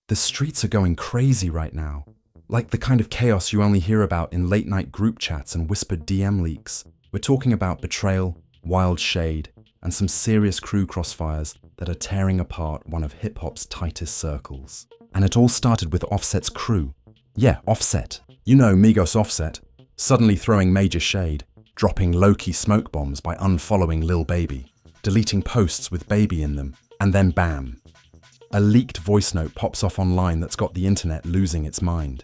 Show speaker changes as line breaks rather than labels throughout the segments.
The streets are going crazy right now. Like the kind of chaos you only hear about in late-night group chats and whispered DM leaks. We're talking about betrayal, wild shade, and some serious crew crossfires that are tearing apart one of hip-hop's tightest circles. And it all started with Offset's crew. Yeah, Offset. You know Migos Offset. Suddenly throwing major shade, dropping low-key smoke bombs by unfollowing Lil Baby, deleting posts with Baby in them, and then bam. A leaked voice note pops off online that's got the internet losing its mind.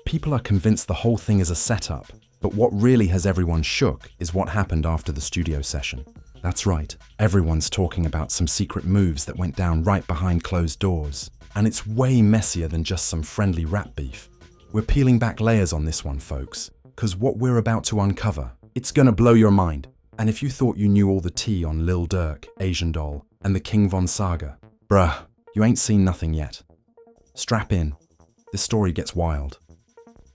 People are convinced the whole thing is a setup, but what really has everyone shook is what happened after the studio session. That's right, everyone's talking about some secret moves that went down right behind closed doors. And it's way messier than just some friendly rap beef. We're peeling back layers on this one, folks, because what we're about to uncover, it's gonna blow your mind. And if you thought you knew all the tea on Lil Durk, Asian Doll, and the King Von saga, bruh, you ain't seen nothing yet. Strap in, this story gets wild.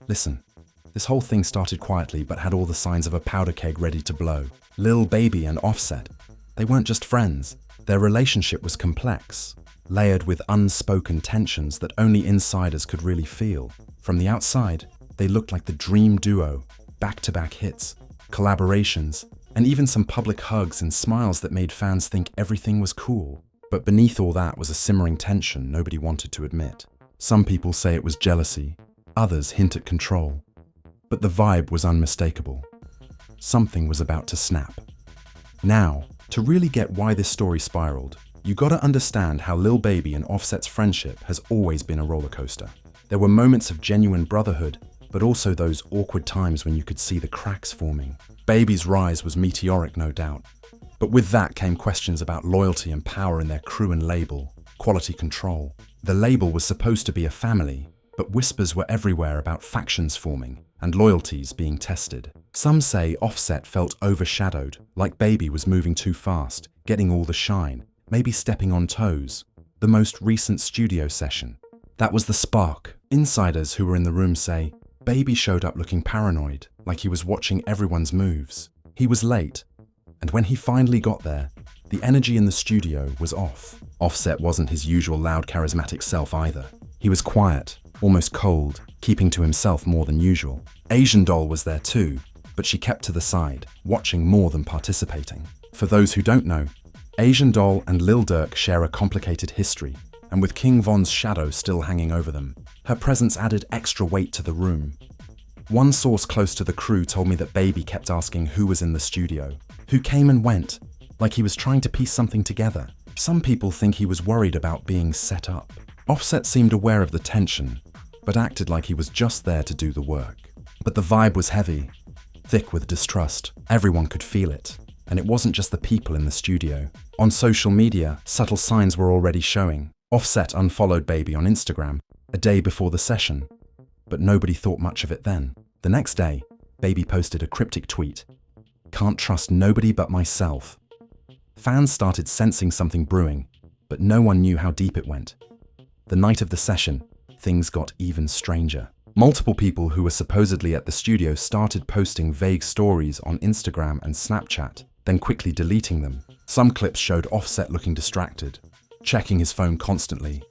Listen, this whole thing started quietly but had all the signs of a powder keg ready to blow. Lil Baby and Offset, they weren't just friends. Their relationship was complex, layered with unspoken tensions that only insiders could really feel. From the outside, they looked like the dream duo, back-to-back hits, collaborations, and even some public hugs and smiles that made fans think everything was cool. But beneath all that was a simmering tension nobody wanted to admit. Some people say it was jealousy, others hint at control. But the vibe was unmistakable. Something was about to snap. Now, to really get why this story spiraled, you gotta understand how Lil Baby and Offset's friendship has always been a roller coaster. There were moments of genuine brotherhood, but also those awkward times when you could see the cracks forming. Baby's rise was meteoric, no doubt. But with that came questions about loyalty and power in their crew and label, quality control. The label was supposed to be a family, but whispers were everywhere about factions forming and loyalties being tested. Some say Offset felt overshadowed, like Baby was moving too fast, getting all the shine, maybe stepping on toes. The most recent studio session, that was the spark. Insiders who were in the room say, Baby showed up looking paranoid, like he was watching everyone's moves. He was late, and when he finally got there, the energy in the studio was off. Offset wasn't his usual loud, charismatic self either. He was quiet, almost cold, keeping to himself more than usual. Asian Doll was there too, but she kept to the side, watching more than participating. For those who don't know, Asian Doll and Lil Durk share a complicated history, and with King Von's shadow still hanging over them, her presence added extra weight to the room. One source close to the crew told me that Baby kept asking who was in the studio, who came and went, like he was trying to piece something together. Some people think he was worried about being set up. Offset seemed aware of the tension, but acted like he was just there to do the work. But the vibe was heavy, thick with distrust. Everyone could feel it. And it wasn't just the people in the studio. On social media, subtle signs were already showing. Offset unfollowed Baby on Instagram a day before the session, but nobody thought much of it then. The next day, Baby posted a cryptic tweet. Can't trust nobody but myself. Fans started sensing something brewing, but no one knew how deep it went. The night of the session, things got even stranger. Multiple people who were supposedly at the studio started posting vague stories on Instagram and Snapchat, then quickly deleting them. Some clips showed Offset looking distracted, checking his phone constantly.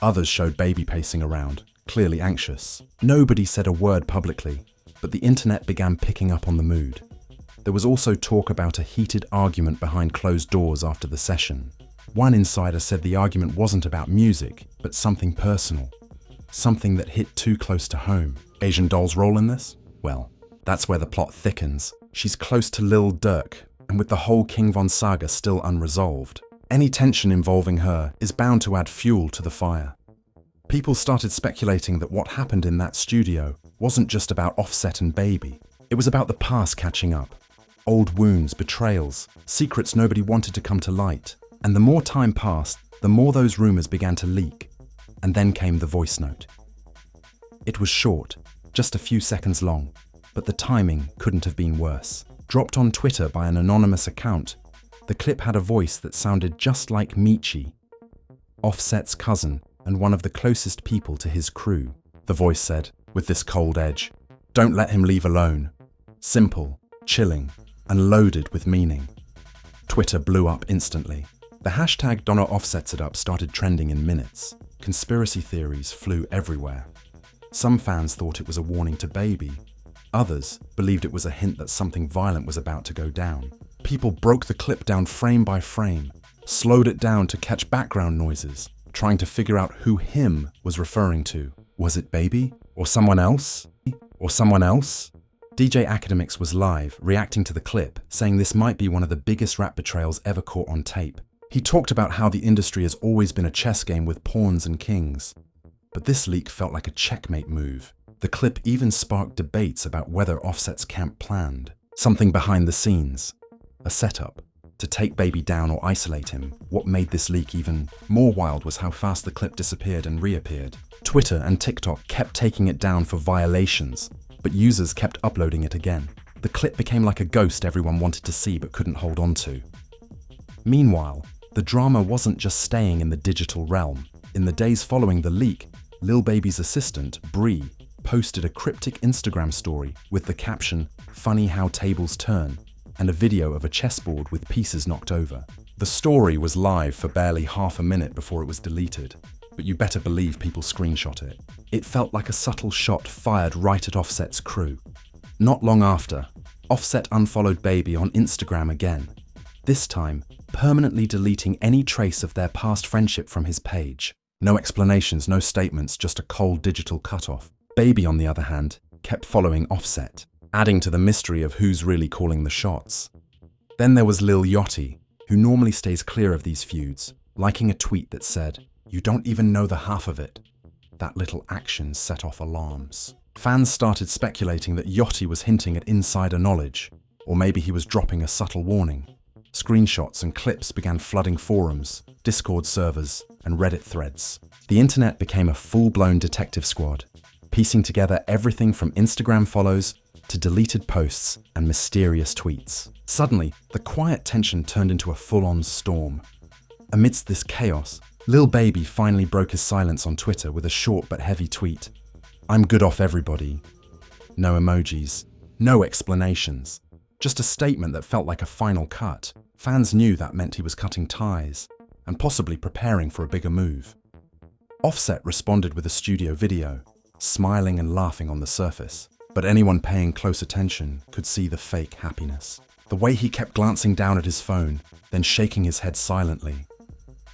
Others showed Baby pacing around, clearly anxious. Nobody said a word publicly, but the internet began picking up on the mood. There was also talk about a heated argument behind closed doors after the session. One insider said the argument wasn't about music, but something personal. Something that hit too close to home. Asian Doll's role in this? Well, that's where the plot thickens. She's close to Lil Durk, and with the whole King Von saga still unresolved, any tension involving her is bound to add fuel to the fire. People started speculating that what happened in that studio wasn't just about Offset and Baby. It was about the past catching up. Old wounds, betrayals, secrets nobody wanted to come to light. And the more time passed, the more those rumors began to leak. And then came the voice note. It was short, just a few seconds long, but the timing couldn't have been worse. Dropped on Twitter by an anonymous account, the clip had a voice that sounded just like Michi, Offset's cousin and one of the closest people to his crew. The voice said, with this cold edge, "Don't let him leave alone." Simple, chilling, and loaded with meaning. Twitter blew up instantly. The hashtag #DonnaOffsetsItUp started trending in minutes. conspiracy theories flew everywhere. Some fans thought it was a warning to Baby. Others believed it was a hint that something violent was about to go down. People broke the clip down frame by frame, slowed it down to catch background noises, trying to figure out who him was referring to. Was it Baby? Or someone else? Or someone else? DJ Academics was live, reacting to the clip, saying this might be one of the biggest rap betrayals ever caught on tape. He talked about how the industry has always been a chess game with pawns and kings. But this leak felt like a checkmate move. The clip even sparked debates about whether Offset's camp planned something behind the scenes, a setup to take Baby down or isolate him. What made this leak even more wild was how fast the clip disappeared and reappeared. Twitter and TikTok kept taking it down for violations, but users kept uploading it again. The clip became like a ghost everyone wanted to see but couldn't hold on to. Meanwhile, the drama wasn't just staying in the digital realm. In the days following the leak, Lil Baby's assistant, Bree, posted a cryptic Instagram story with the caption, "Funny how tables turn," and a video of a chessboard with pieces knocked over. The story was live for barely half a minute before it was deleted, but you better believe people screenshot it. It felt like a subtle shot fired right at Offset's crew. Not long after, Offset unfollowed Baby on Instagram again, this time permanently deleting any trace of their past friendship from his page. No explanations, no statements, just a cold digital cutoff. Baby, on the other hand, kept following Offset, adding to the mystery of who's really calling the shots. Then there was Lil Yachty, who normally stays clear of these feuds, liking a tweet that said, "You don't even know the half of it." That little action set off alarms. Fans started speculating that Yachty was hinting at insider knowledge, or maybe he was dropping a subtle warning. Screenshots and clips began flooding forums, Discord servers, and Reddit threads. The internet became a full-blown detective squad, piecing together everything from Instagram follows to deleted posts and mysterious tweets. Suddenly, the quiet tension turned into a full-on storm. Amidst this chaos, Lil Baby finally broke his silence on Twitter with a short but heavy tweet. "I'm good off everybody." No emojis, no explanations, just a statement that felt like a final cut. Fans knew that meant he was cutting ties and possibly preparing for a bigger move. Offset responded with a studio video, smiling and laughing on the surface, but anyone paying close attention could see the fake happiness. The way he kept glancing down at his phone, then shaking his head silently.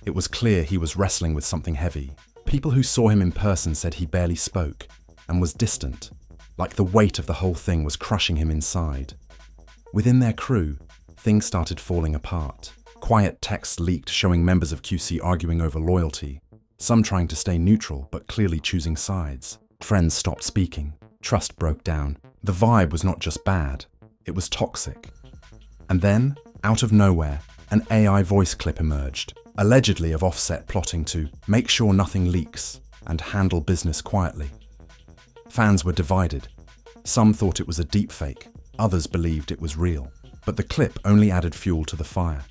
It was clear he was wrestling with something heavy. People who saw him in person said he barely spoke and was distant, like the weight of the whole thing was crushing him inside. Within their crew, things started falling apart. Quiet texts leaked showing members of QC arguing over loyalty, some trying to stay neutral but clearly choosing sides. Friends stopped speaking. Trust broke down. The vibe was not just bad, it was toxic. And then, out of nowhere, an AI voice clip emerged, allegedly of Offset plotting to make sure nothing leaks and handle business quietly. Fans were divided. Some thought it was a deepfake, others believed it was real. But the clip only added fuel to the fire.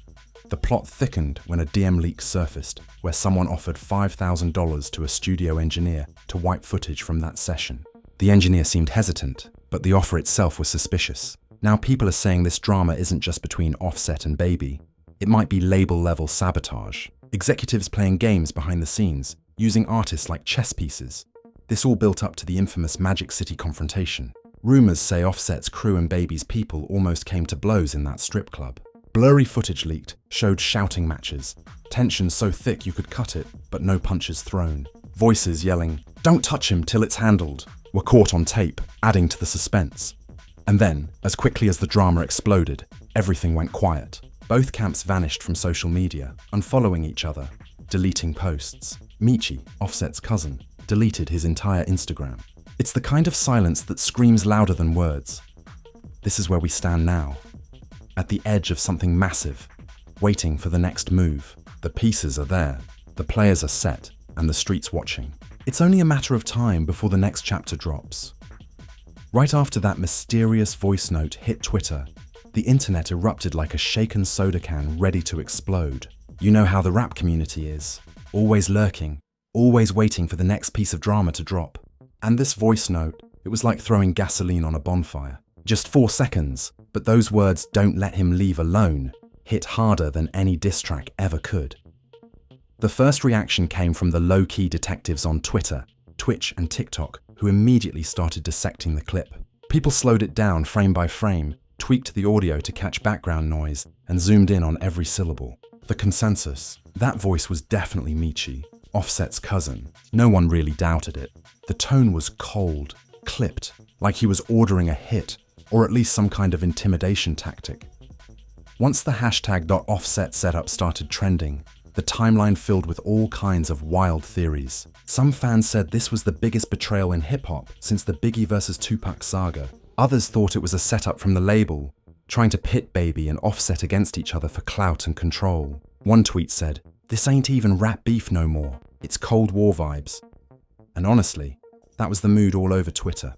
The plot thickened when a DM leak surfaced, where someone offered $5,000 to a studio engineer to wipe footage from that session. The engineer seemed hesitant, but the offer itself was suspicious. Now people are saying this drama isn't just between Offset and Baby. It might be label-level sabotage. Executives playing games behind the scenes, using artists like chess pieces. This all built up to the infamous Magic City confrontation. Rumors say Offset's crew and Baby's people almost came to blows in that strip club. Blurry footage leaked, showed shouting matches. Tension so thick you could cut it, but no punches thrown. Voices yelling, "Don't touch him till it's handled," were caught on tape, adding to the suspense. And then, as quickly as the drama exploded, everything went quiet. Both camps vanished from social media, unfollowing each other, deleting posts. Michi, Offset's cousin, deleted his entire Instagram. It's the kind of silence that screams louder than words. This is where we stand now, at the edge of something massive, waiting for the next move. The pieces are there, the players are set, and the street's watching. It's only a matter of time before the next chapter drops. Right after that mysterious voice note hit Twitter, the internet erupted like a shaken soda can ready to explode. You know how the rap community is, always lurking, always waiting for the next piece of drama to drop. And this voice note, it was like throwing gasoline on a bonfire. Just 4 seconds, but those words, "Don't let him leave alone," hit harder than any diss track ever could. The first reaction came from the low-key detectives on Twitter, Twitch, and TikTok, who immediately started dissecting the clip. People slowed it down frame by frame, tweaked the audio to catch background noise, and zoomed in on every syllable. The consensus: that voice was definitely Michi, Offset's cousin. No one really doubted it. The tone was cold, clipped, like he was ordering a hit, or at least some kind of intimidation tactic. Once the hashtag .offset setup started trending, the timeline filled with all kinds of wild theories. Some fans said this was the biggest betrayal in hip-hop since the Biggie vs. Tupac saga. Others thought it was a setup from the label, trying to pit Baby and Offset against each other for clout and control. One tweet said, "This ain't even rap beef no more, it's Cold War vibes." And honestly, that was the mood all over Twitter.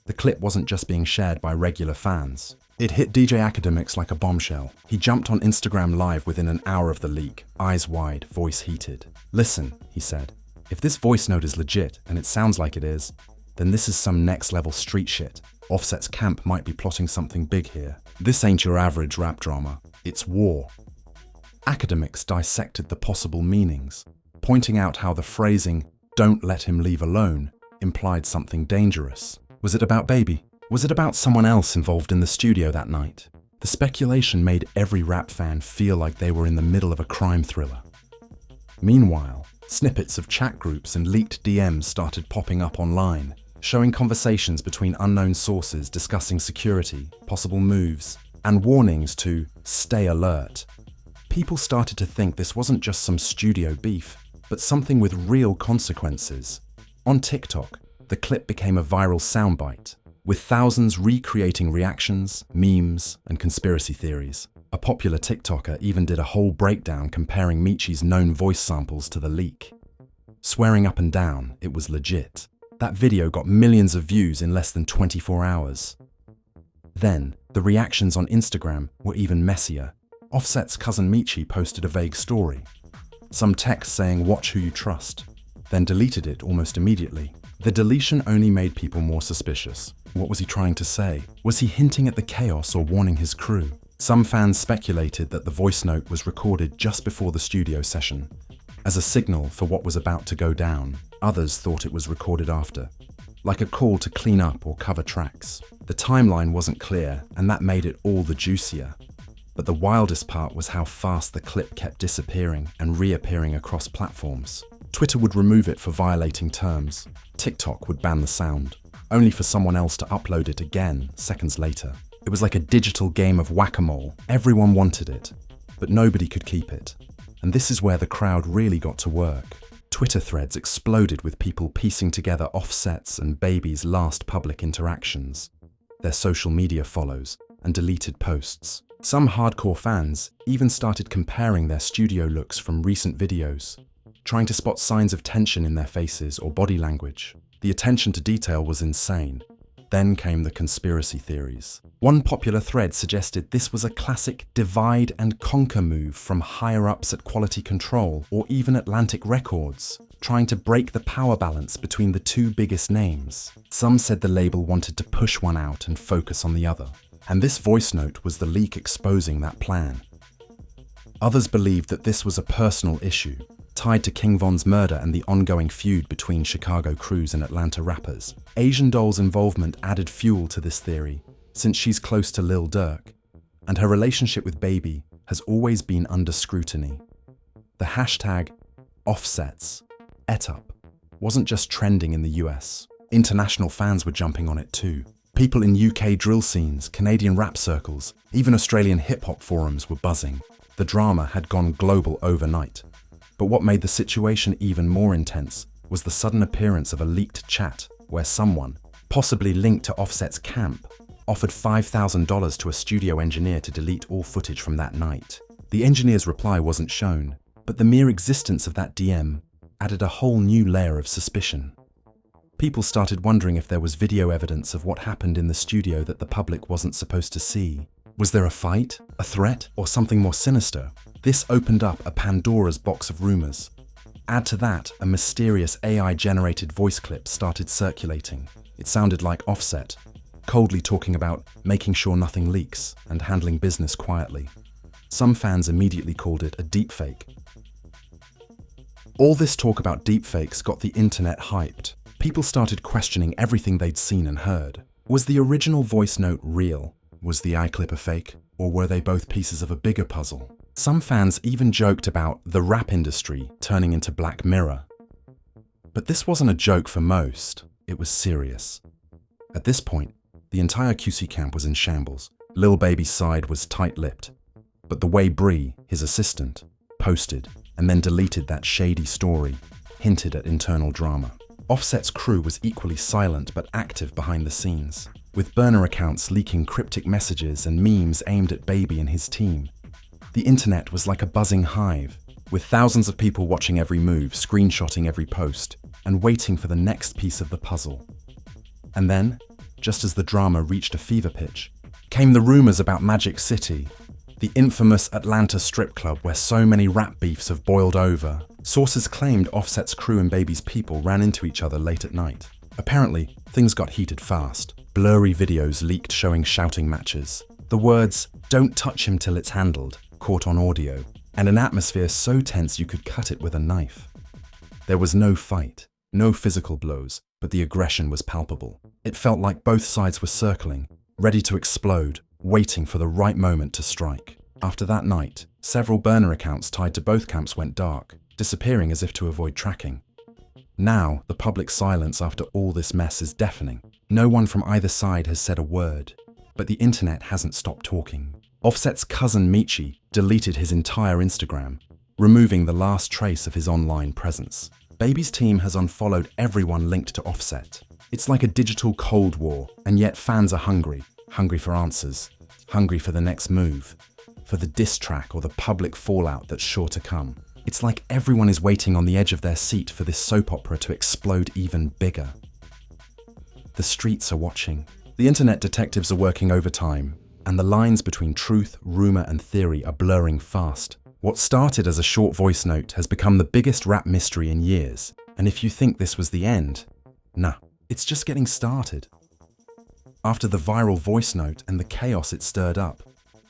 The clip wasn't just being shared by regular fans. It hit DJ Academics like a bombshell. He jumped on Instagram Live within an hour of the leak, eyes wide, voice heated. "Listen," he said, "if this voice note is legit, and it sounds like it is, then this is some next level street shit. Offset's camp might be plotting something big here. This ain't your average rap drama, it's war." Academics dissected the possible meanings, pointing out how the phrasing, "don't let him leave alone," implied something dangerous. Was it about Baby? Was it about someone else involved in the studio that night? The speculation made every rap fan feel like they were in the middle of a crime thriller. Meanwhile, snippets of chat groups and leaked DMs started popping up online, showing conversations between unknown sources discussing security, possible moves, and warnings to stay alert. People started to think this wasn't just some studio beef, but something with real consequences. On TikTok, the clip became a viral soundbite, with thousands recreating reactions, memes, and conspiracy theories. A popular TikToker even did a whole breakdown comparing Michi's known voice samples to the leak, swearing up and down it was legit. That video got millions of views in less than 24 hours. Then, the reactions on Instagram were even messier. Offset's cousin Michi posted a vague story. Some text saying "watch who you trust," then deleted it almost immediately. The deletion only made people more suspicious. What was he trying to say? Was he hinting at the chaos or warning his crew? Some fans speculated that the voice note was recorded just before the studio session, as a signal for what was about to go down. Others thought it was recorded after, like a call to clean up or cover tracks. The timeline wasn't clear, and that made it all the juicier. But the wildest part was how fast the clip kept disappearing and reappearing across platforms. Twitter would remove it for violating terms. TikTok would ban the sound, only for someone else to upload it again seconds later. It was like a digital game of whack-a-mole. Everyone wanted it, but nobody could keep it. And this is where the crowd really got to work. Twitter threads exploded with people piecing together Offset's and Baby's last public interactions, their social media follows, and deleted posts. Some hardcore fans even started comparing their studio looks from recent videos, trying to spot signs of tension in their faces or body language. The attention to detail was insane. Then came the conspiracy theories. One popular thread suggested this was a classic divide and conquer move from higher-ups at Quality Control or even Atlantic Records, trying to break the power balance between the two biggest names. Some said the label wanted to push one out and focus on the other, and this voice note was the leak exposing that plan. Others believed that this was a personal issue, tied to King Von's murder and the ongoing feud between Chicago crews and Atlanta rappers. Asian Doll's involvement added fuel to this theory, since she's close to Lil Durk, and her relationship with Baby has always been under scrutiny. The hashtag Offsets, #etup, wasn't just trending in the US. International fans were jumping on it too. People in UK drill scenes, Canadian rap circles, even Australian hip-hop forums were buzzing. The drama had gone global overnight. But what made the situation even more intense was the sudden appearance of a leaked chat where someone, possibly linked to Offset's camp, offered $5,000 to a studio engineer to delete all footage from that night. The engineer's reply wasn't shown, but the mere existence of that DM added a whole new layer of suspicion. People started wondering if there was video evidence of what happened in the studio that the public wasn't supposed to see. Was there a fight, a threat, or something more sinister? This opened up a Pandora's box of rumors. Add to that, a mysterious AI-generated voice clip started circulating. It sounded like Offset, coldly talking about making sure nothing leaks and handling business quietly. Some fans immediately called it a deepfake. All this talk about deepfakes got the internet hyped. People started questioning everything they'd seen and heard. Was the original voice note real? Was the iClip a fake? Or were they both pieces of a bigger puzzle? Some fans even joked about the rap industry turning into Black Mirror. But this wasn't a joke for most, it was serious. At this point, the entire QC camp was in shambles. Lil Baby's side was tight-lipped. But the way Bree, his assistant, posted and then deleted that shady story hinted at internal drama. Offset's crew was equally silent but active behind the scenes, with burner accounts leaking cryptic messages and memes aimed at Baby and his team. The internet was like a buzzing hive, with thousands of people watching every move, screenshotting every post, and waiting for the next piece of the puzzle. And then, just as the drama reached a fever pitch, came the rumors about Magic City, the infamous Atlanta strip club where so many rap beefs have boiled over. Sources claimed Offset's crew and Baby's people ran into each other late at night. Apparently, things got heated fast. Blurry videos leaked showing shouting matches. The words, "Don't touch him till it's handled," caught on audio, and an atmosphere so tense you could cut it with a knife. There was no fight, no physical blows, but the aggression was palpable. It felt like both sides were circling, ready to explode, waiting for the right moment to strike. After that night, several burner accounts tied to both camps went dark, disappearing as if to avoid tracking. Now, the public silence after all this mess is deafening. No one from either side has said a word, but the internet hasn't stopped talking. Offset's cousin Michi deleted his entire Instagram, removing the last trace of his online presence. Baby's team has unfollowed everyone linked to Offset. It's like a digital Cold War, and yet fans are hungry for answers, hungry for the next move, for the diss track or the public fallout that's sure to come. It's like everyone is waiting on the edge of their seat for this soap opera to explode even bigger. The streets are watching. The internet detectives are working overtime, and the lines between truth, rumor, and theory are blurring fast. What started as a short voice note has become the biggest rap mystery in years, and if you think this was the end, nah, it's just getting started. After the viral voice note and the chaos it stirred up,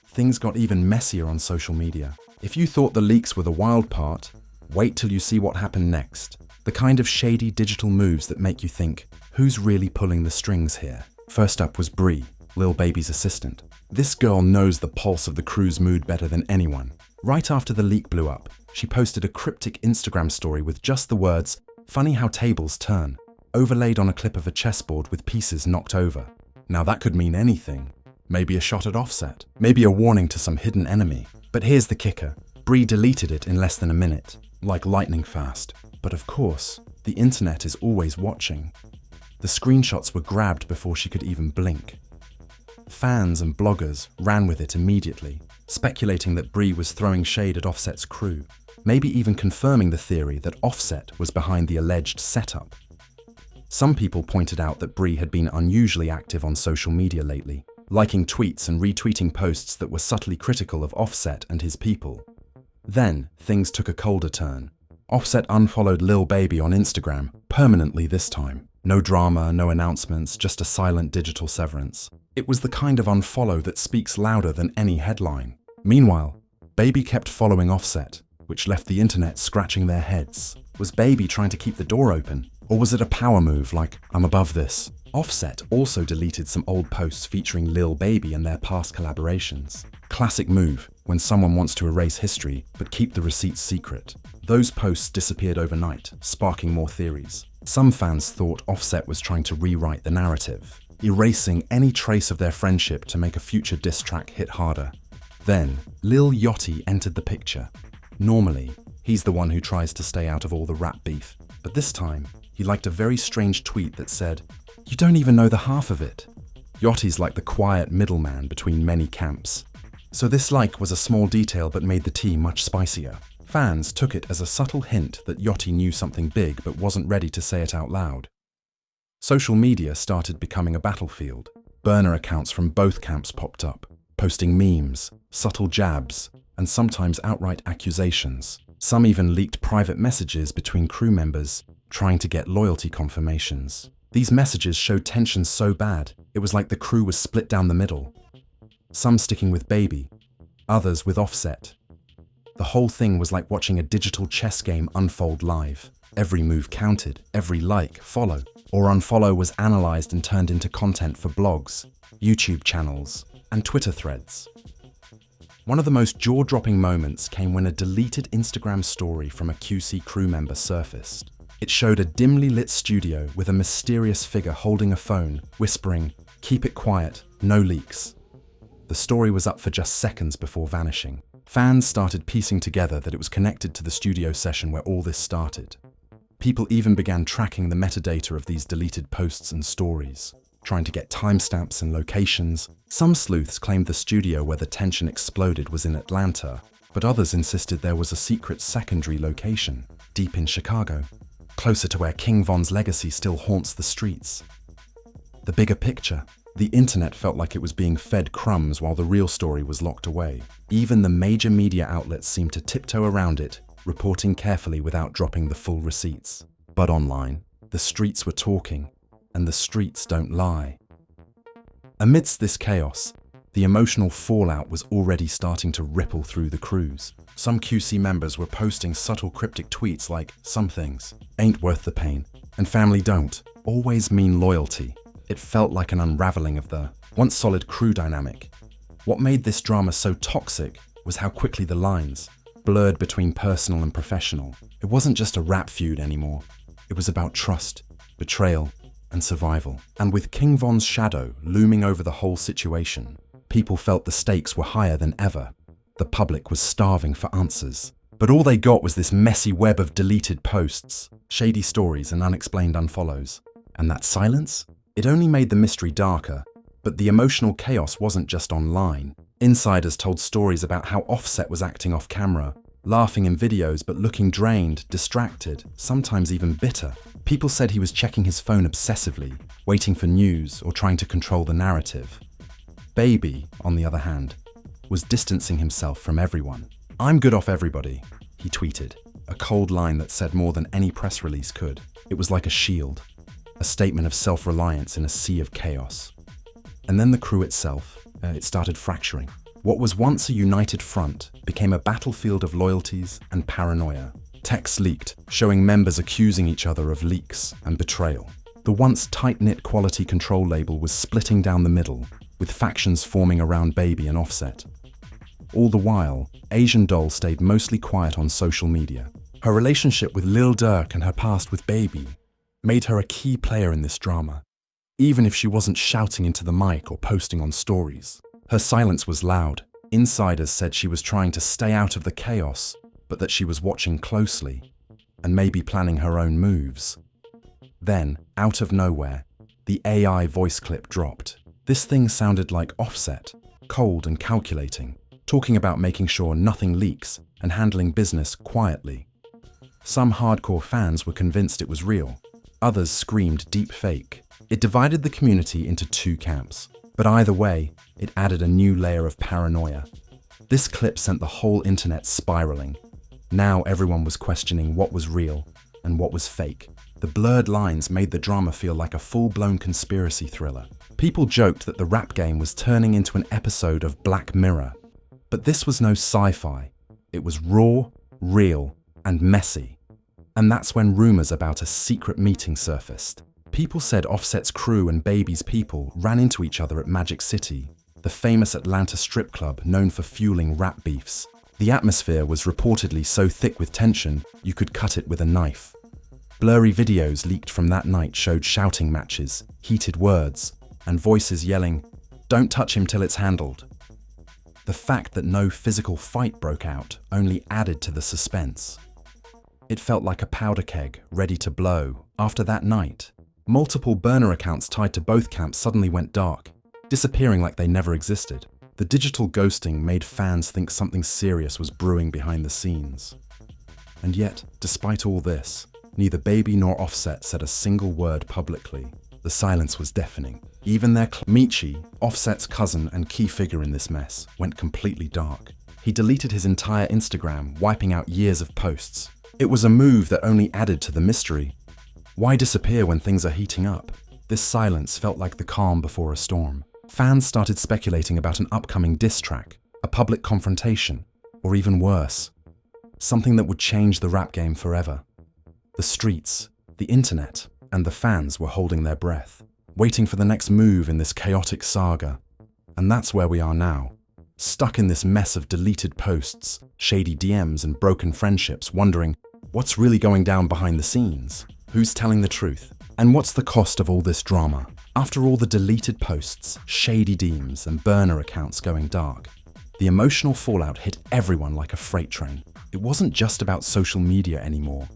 things got even messier on social media. If you thought the leaks were the wild part, wait till you see what happened next. The kind of shady digital moves that make you think, who's really pulling the strings here? First up was Bree, Lil Baby's assistant. This girl knows the pulse of the crew's mood better than anyone. Right after the leak blew up, she posted a cryptic Instagram story with just the words, "Funny how tables turn," overlaid on a clip of a chessboard with pieces knocked over. Now that could mean anything. Maybe a shot at Offset, maybe a warning to some hidden enemy. But here's the kicker. Bree deleted it in less than a minute, like lightning fast. But of course, the internet is always watching. The screenshots were grabbed before she could even blink. Fans and bloggers ran with it immediately, speculating that Bree was throwing shade at Offset's crew, maybe even confirming the theory that Offset was behind the alleged setup. Some people pointed out that Bree had been unusually active on social media lately, liking tweets and retweeting posts that were subtly critical of Offset and his people. Then, things took a colder turn. Offset unfollowed Lil Baby on Instagram, permanently this time. No drama, no announcements, just a silent digital severance. It was the kind of unfollow that speaks louder than any headline. Meanwhile, Baby kept following Offset, which left the internet scratching their heads. Was Baby trying to keep the door open? Or was it a power move like, "I'm above this"? Offset also deleted some old posts featuring Lil Baby and their past collaborations. Classic move when someone wants to erase history but keep the receipts secret. Those posts disappeared overnight, sparking more theories. Some fans thought Offset was trying to rewrite the narrative, erasing any trace of their friendship to make a future diss track hit harder. Then, Lil Yachty entered the picture. Normally, he's the one who tries to stay out of all the rap beef, but this time, he liked a very strange tweet that said, "You don't even know the half of it." Yachty's like the quiet middleman between many camps. So this like was a small detail but made the tea much spicier. Fans took it as a subtle hint that Yachty knew something big but wasn't ready to say it out loud. Social media started becoming a battlefield. Burner accounts from both camps popped up, posting memes, subtle jabs, and sometimes outright accusations. Some even leaked private messages between crew members, trying to get loyalty confirmations. These messages showed tension so bad, it was like the crew was split down the middle. Some sticking with Baby, others with Offset. The whole thing was like watching a digital chess game unfold live. Every move counted, every like, follow, or unfollow was analyzed and turned into content for blogs, YouTube channels, and Twitter threads. One of the most jaw-dropping moments came when a deleted Instagram story from a QC crew member surfaced. It showed a dimly lit studio with a mysterious figure holding a phone, whispering, "Keep it quiet, no leaks." The story was up for just seconds before vanishing. Fans started piecing together that it was connected to the studio session where all this started. People even began tracking the metadata of these deleted posts and stories, trying to get timestamps and locations. Some sleuths claimed the studio where the tension exploded was in Atlanta, but others insisted there was a secret secondary location, deep in Chicago, closer to where King Von's legacy still haunts the streets. The bigger picture: the internet felt like it was being fed crumbs while the real story was locked away. Even the major media outlets seemed to tiptoe around it, reporting carefully without dropping the full receipts. But online, the streets were talking, and the streets don't lie. Amidst this chaos, the emotional fallout was already starting to ripple through the crews. Some QC members were posting subtle cryptic tweets like, "Some things ain't worth the pain," and "Family don't always mean loyalty." It felt like an unraveling of the once solid crew dynamic. What made this drama so toxic was how quickly the lines blurred between personal and professional. It wasn't just a rap feud anymore. It was about trust, betrayal, and survival. And with King Von's shadow looming over the whole situation, people felt the stakes were higher than ever. The public was starving for answers. But all they got was this messy web of deleted posts, shady stories, and unexplained unfollows. And that silence? It only made the mystery darker. But the emotional chaos wasn't just online. Insiders told stories about how Offset was acting off camera, laughing in videos but looking drained, distracted, sometimes even bitter. People said he was checking his phone obsessively, waiting for news or trying to control the narrative. Baby, on the other hand, was distancing himself from everyone. "I'm good off everybody," he tweeted, a cold line that said more than any press release could. It was like a shield, a statement of self-reliance in a sea of chaos. And then the crew itself, it started fracturing. What was once a united front became a battlefield of loyalties and paranoia. Texts leaked, showing members accusing each other of leaks and betrayal. The once tight-knit quality control label was splitting down the middle, with factions forming around Baby and Offset. All the while, Asian Doll stayed mostly quiet on social media. Her relationship with Lil Durk and her past with Baby made her a key player in this drama, even if she wasn't shouting into the mic or posting on stories. Her silence was loud. Insiders said she was trying to stay out of the chaos, but that she was watching closely and maybe planning her own moves. Then, out of nowhere, the AI voice clip dropped. This thing sounded like Offset, cold and calculating, talking about making sure nothing leaks and handling business quietly. Some hardcore fans were convinced it was real. Others screamed deep fake. It divided the community into two camps. But either way, it added a new layer of paranoia. This clip sent the whole internet spiraling. Now everyone was questioning what was real and what was fake. The blurred lines made the drama feel like a full-blown conspiracy thriller. People joked that the rap game was turning into an episode of Black Mirror. But this was no sci-fi. It was raw, real, and messy. And that's when rumors about a secret meeting surfaced. People said Offset's crew and Baby's people ran into each other at Magic City, the famous Atlanta strip club known for fueling rap beefs. The atmosphere was reportedly so thick with tension, you could cut it with a knife. Blurry videos leaked from that night showed shouting matches, heated words, and voices yelling, "Don't touch him till it's handled." The fact that no physical fight broke out only added to the suspense. It felt like a powder keg ready to blow. After that night, multiple burner accounts tied to both camps suddenly went dark, disappearing like they never existed. The digital ghosting made fans think something serious was brewing behind the scenes. And yet, despite all this, neither Baby nor Offset said a single word publicly. The silence was deafening. Even their Michi, Offset's cousin and key figure in this mess, went completely dark. He deleted his entire Instagram, wiping out years of posts. It was a move that only added to the mystery. Why disappear when things are heating up? This silence felt like the calm before a storm. Fans started speculating about an upcoming diss track, a public confrontation, or even worse, something that would change the rap game forever. The streets, the internet, and the fans were holding their breath, waiting for the next move in this chaotic saga. And that's where we are now, stuck in this mess of deleted posts, shady DMs, and broken friendships, wondering what's really going down behind the scenes? Who's telling the truth? And what's the cost of all this drama? After all the deleted posts, shady DMs, and burner accounts going dark, the emotional fallout hit everyone like a freight train. It wasn't just about social media anymore.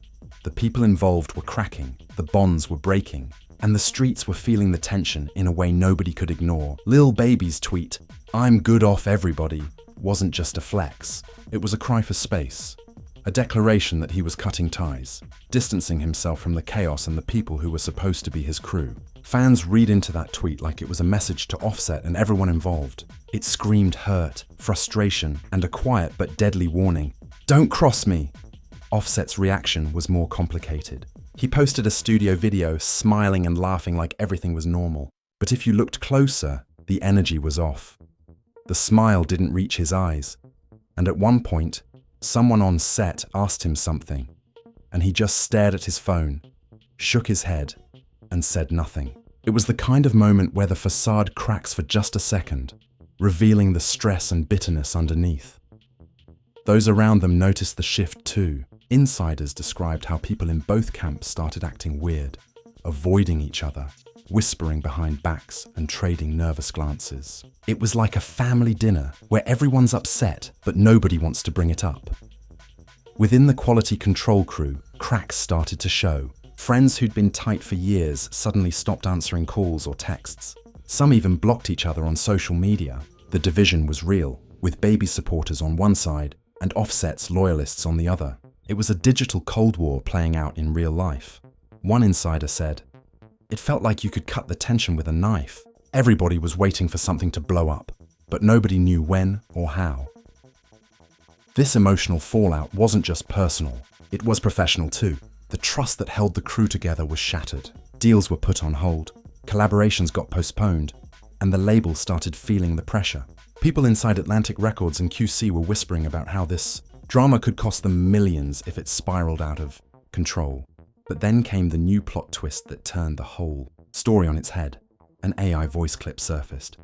The people involved were cracking, the bonds were breaking, and the streets were feeling the tension in a way nobody could ignore. Lil Baby's tweet, "I'm good off everybody," wasn't just a flex. It was a cry for space, a declaration that he was cutting ties, distancing himself from the chaos and the people who were supposed to be his crew. Fans read into that tweet like it was a message to Offset and everyone involved. It screamed hurt, frustration, and a quiet but deadly warning. "Don't cross me!" Offset's reaction was more complicated. He posted a studio video, smiling and laughing like everything was normal. But if you looked closer, the energy was off. The smile didn't reach his eyes. And at one point, someone on set asked him something, and he just stared at his phone, shook his head, and said nothing. It was the kind of moment where the facade cracks for just a second, revealing the stress and bitterness underneath. Those around them noticed the shift too. Insiders described how people in both camps started acting weird, avoiding each other, whispering behind backs and trading nervous glances. It was like a family dinner where everyone's upset, but nobody wants to bring it up. Within the quality control crew, cracks started to show. Friends who'd been tight for years suddenly stopped answering calls or texts. Some even blocked each other on social media. The division was real, with Baby supporters on one side and Offset's loyalists on the other. It was a digital Cold War playing out in real life. One insider said, "It felt like you could cut the tension with a knife. Everybody was waiting for something to blow up, but nobody knew when or how." This emotional fallout wasn't just personal, it was professional too. The trust that held the crew together was shattered. Deals were put on hold, collaborations got postponed, and the label started feeling the pressure. People inside Atlantic Records and QC were whispering about how this drama could cost them millions if it spiraled out of control. But then came the new plot twist that turned the whole story on its head. An AI voice clip surfaced,